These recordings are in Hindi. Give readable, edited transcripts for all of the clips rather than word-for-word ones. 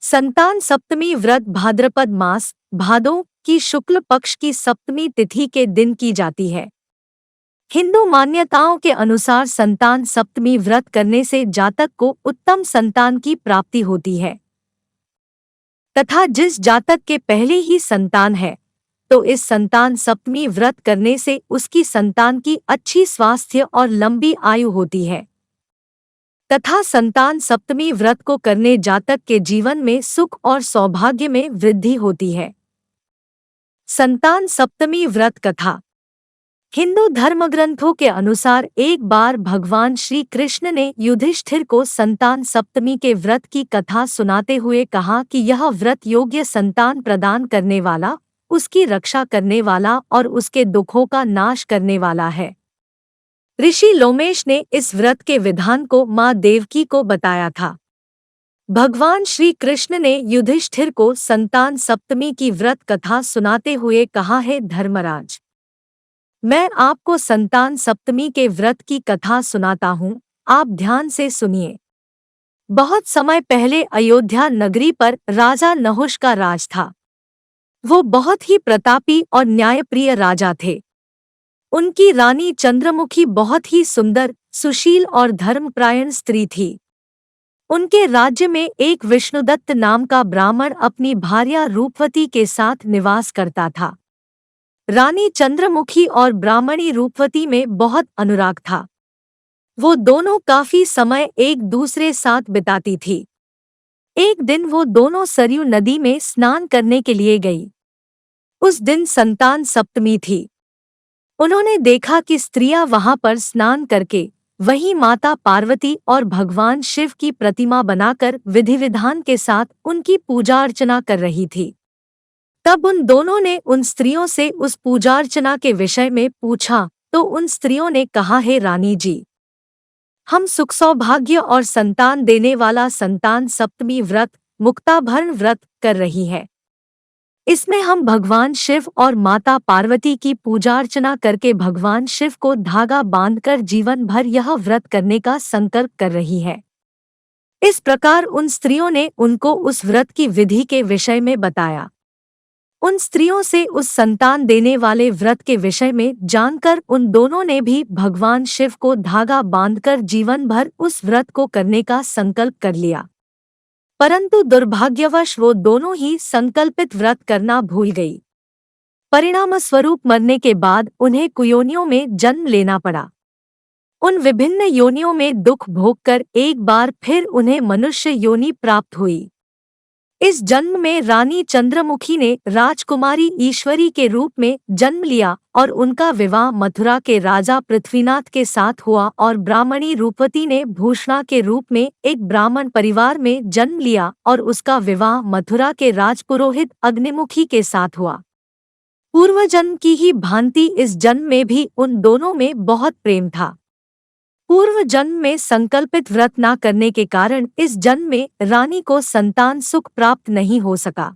संतान सप्तमी व्रत भाद्रपद मास भादों की शुक्ल पक्ष की सप्तमी तिथि के दिन की जाती है। हिंदू मान्यताओं के अनुसार संतान सप्तमी व्रत करने से जातक को उत्तम संतान की प्राप्ति होती है तथा जिस जातक के पहले ही संतान है तो इस संतान सप्तमी व्रत करने से उसकी संतान की अच्छी स्वास्थ्य और लंबी आयु होती है तथा संतान सप्तमी व्रत को करने जातक के जीवन में सुख और सौभाग्य में वृद्धि होती है। संतान सप्तमी व्रत कथा। हिंदू धर्मग्रंथों के अनुसार एक बार भगवान श्री कृष्ण ने युधिष्ठिर को संतान सप्तमी के व्रत की कथा सुनाते हुए कहा कि यह व्रत योग्य संतान प्रदान करने वाला, उसकी रक्षा करने वाला और उसके दुखों का नाश करने वाला है। ऋषि लोमेश ने इस व्रत के विधान को माँ देवकी को बताया था। भगवान श्री कृष्ण ने युधिष्ठिर को संतान सप्तमी की व्रत कथा सुनाते हुए कहा है, धर्मराज, मैं आपको संतान सप्तमी के व्रत की कथा सुनाता हूँ, आप ध्यान से सुनिए। बहुत समय पहले अयोध्या नगरी पर राजा नहुष का राज था। वो बहुत ही प्रतापी और न्यायप्रिय राजा थे। उनकी रानी चंद्रमुखी बहुत ही सुंदर, सुशील और धर्मपरायण स्त्री थी। उनके राज्य में एक विष्णुदत्त नाम का ब्राह्मण अपनी भार्या रूपवती के साथ निवास करता था। रानी चंद्रमुखी और ब्राह्मणी रूपवती में बहुत अनुराग था। वो दोनों काफी समय एक दूसरे साथ बिताती थी। एक दिन वो दोनों सरयू नदी में स्नान करने के लिए गई। उस दिन संतान सप्तमी थी। उन्होंने देखा कि स्त्रियां वहां पर स्नान करके वहीं माता पार्वती और भगवान शिव की प्रतिमा बनाकर विधि विधान के साथ उनकी पूजा अर्चना कर रही थी। तब उन दोनों ने उन स्त्रियों से उस पूजा अर्चना के विषय में पूछा तो उन स्त्रियों ने कहा, हे रानी जी, हम सुख सौभाग्य और संतान देने वाला संतान सप्तमी व्रत, मुक्ताभरण व्रत कर रही है। इसमें हम भगवान शिव और माता पार्वती की पूजा अर्चना करके भगवान शिव को धागा बांधकर जीवन भर यह व्रत करने का संकल्प कर रही है। इस प्रकार उन स्त्रियों ने उनको उस व्रत की विधि के विषय में बताया। उन स्त्रियों से उस संतान देने वाले व्रत के विषय में जानकर उन दोनों ने भी भगवान शिव को धागा बांधकर जीवन भर उस व्रत को करने का संकल्प कर लिया। परंतु दुर्भाग्यवश वो दोनों ही संकल्पित व्रत करना भूल गई। परिणाम स्वरूप मरने के बाद उन्हें कुयोनियों में जन्म लेना पड़ा। उन विभिन्न योनियों में दुख भोगकर एक बार फिर उन्हें मनुष्य योनि प्राप्त हुई। इस जन्म में रानी चंद्रमुखी ने राजकुमारी ईश्वरी के रूप में जन्म लिया और उनका विवाह मथुरा के राजा पृथ्वीनाथ के साथ हुआ और ब्राह्मणी रूपवती ने भूषणा के रूप में एक ब्राह्मण परिवार में जन्म लिया और उसका विवाह मथुरा के राजपुरोहित अग्निमुखी के साथ हुआ। पूर्व जन्म की ही भांति इस जन्म में भी उन दोनों में बहुत प्रेम था। पूर्व जन्म में संकल्पित व्रत न करने के कारण इस जन्म में रानी को संतान सुख प्राप्त नहीं हो सका।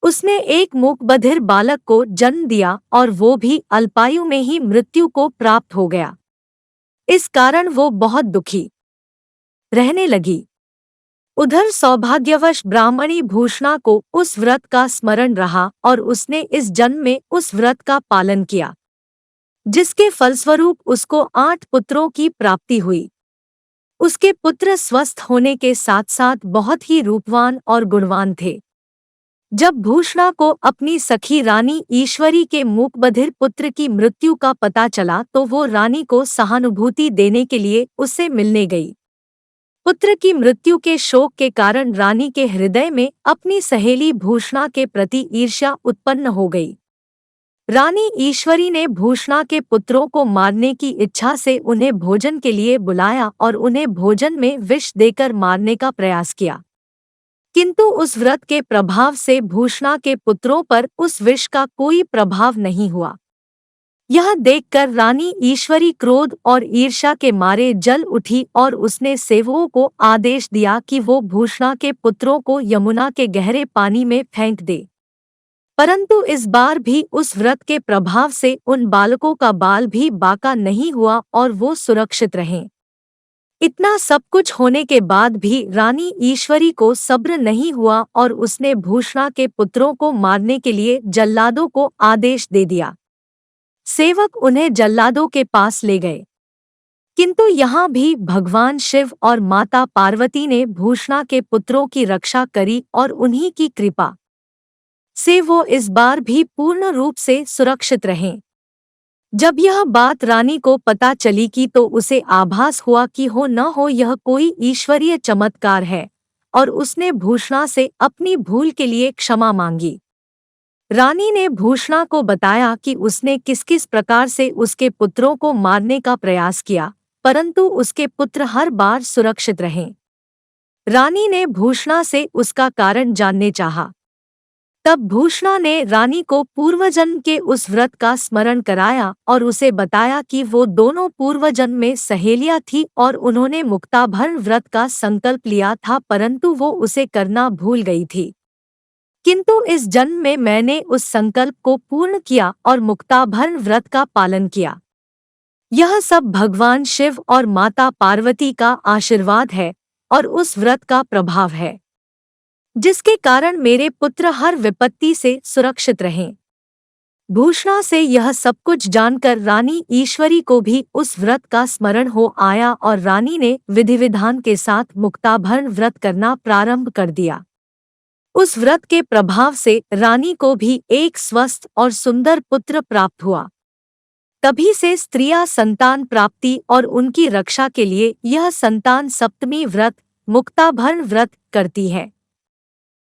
उसने एक मूक बधिर बालक को जन्म दिया और वो भी अल्पायु में ही मृत्यु को प्राप्त हो गया। इस कारण वो बहुत दुखी रहने लगी। उधर सौभाग्यवश ब्राह्मणी भूषणा को उस व्रत का स्मरण रहा और उसने इस जन्म में उस व्रत का पालन किया, जिसके फलस्वरूप उसको 8 पुत्रों की प्राप्ति हुई। उसके पुत्र स्वस्थ होने के साथ साथ बहुत ही रूपवान और गुणवान थे। जब भूषणा को अपनी सखी रानी ईश्वरी के मूकबधिर पुत्र की मृत्यु का पता चला तो वो रानी को सहानुभूति देने के लिए उससे मिलने गई। पुत्र की मृत्यु के शोक के कारण रानी के हृदय में अपनी सहेली भूषणा के प्रति ईर्ष्या उत्पन्न हो गई। रानी ईश्वरी ने भूषणा के पुत्रों को मारने की इच्छा से उन्हें भोजन के लिए बुलाया और उन्हें भोजन में विष देकर मारने का प्रयास किया, किंतु उस व्रत के प्रभाव से भूषणा के पुत्रों पर उस विष का कोई प्रभाव नहीं हुआ। यह देखकर रानी ईश्वरी क्रोध और ईर्ष्या के मारे जल उठी और उसने सेवकों को आदेश दिया कि वो भूषणा के पुत्रों को यमुना के गहरे पानी में फेंक दे। परंतु इस बार भी उस व्रत के प्रभाव से उन बालकों का बाल भी बाका नहीं हुआ और वो सुरक्षित रहे। इतना सब कुछ होने के बाद भी रानी ईश्वरी को सब्र नहीं हुआ और उसने भूषणा के पुत्रों को मारने के लिए जल्लादों को आदेश दे दिया। सेवक उन्हें जल्लादों के पास ले गए, किंतु यहाँ भी भगवान शिव और माता पार्वती ने भूषणा के पुत्रों की रक्षा करी और उन्हीं की कृपा से वो इस बार भी पूर्ण रूप से सुरक्षित रहे। जब यह बात रानी को पता चली कि तो उसे आभास हुआ कि हो न हो यह कोई ईश्वरीय चमत्कार है, और उसने भूषणा से अपनी भूल के लिए क्षमा मांगी। रानी ने भूषणा को बताया कि उसने किस किस प्रकार से उसके पुत्रों को मारने का प्रयास किया, परंतु उसके पुत्र हर बार सुरक्षित रहे। रानी ने भूषणा से उसका कारण जानने चाहा। तब भूषणा ने रानी को पूर्वजन्म के उस व्रत का स्मरण कराया और उसे बताया कि वो दोनों पूर्वजन्म में सहेलियां थी और उन्होंने मुक्ताभरण व्रत का संकल्प लिया था, परंतु वो उसे करना भूल गई थी। किंतु इस जन्म में मैंने उस संकल्प को पूर्ण किया और मुक्ताभरण व्रत का पालन किया। यह सब भगवान शिव और माता पार्वती का आशीर्वाद है और उस व्रत का प्रभाव है, जिसके कारण मेरे पुत्र हर विपत्ति से सुरक्षित रहें। भूषणा से यह सब कुछ जानकर रानी ईश्वरी को भी उस व्रत का स्मरण हो आया और रानी ने विधि विधान के साथ मुक्ताभरण व्रत करना प्रारंभ कर दिया। उस व्रत के प्रभाव से रानी को भी एक स्वस्थ और सुंदर पुत्र प्राप्त हुआ। तभी से स्त्रियां संतान प्राप्ति और उनकी रक्षा के लिए यह संतान सप्तमी व्रत, मुक्ताभरण व्रत करती है।